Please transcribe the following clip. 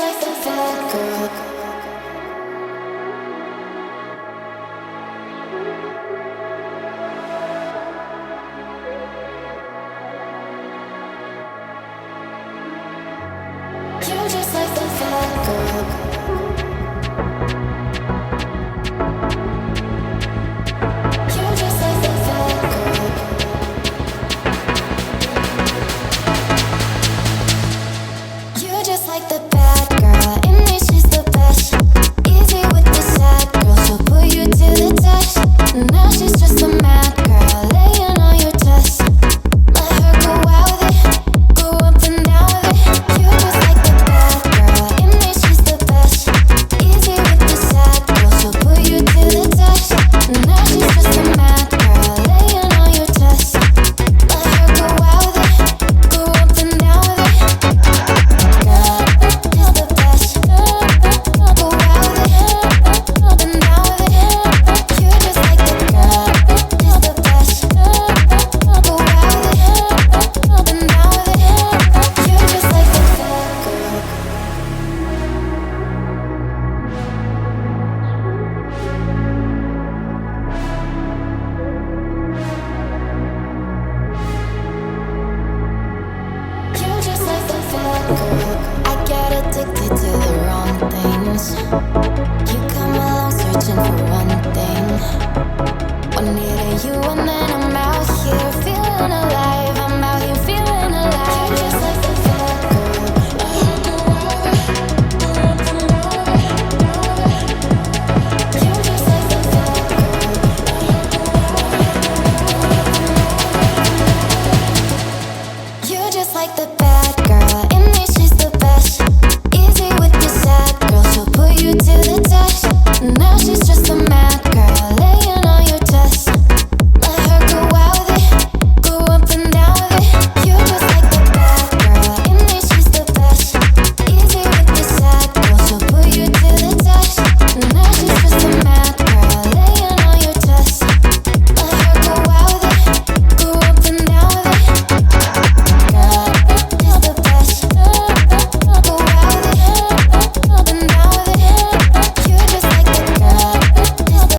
like the fat girl. You're just like the fat girl. You're just like the fat girl. You're just like the bad girl. In me she's the best. Easy with the sad girl. She'll put you to the test. Now she's just a mad girl, laying on your chest. Let her go out with it, go up and down with it. You're just like the bad girl. In me she's the best. Easy with the sad girl. She'll put you to the test. Now she's just a mad girl, laying on your chest. Let her go out with it, go up and down with it. Girl is the best. Go out with it, up and down with it. You're just like the girl is the best. Go out with it, up and down with it. You're just like the fat girl. You're just like the fat girl. I get addicted to the wrong things. You come along searching for one thing. One needed you and then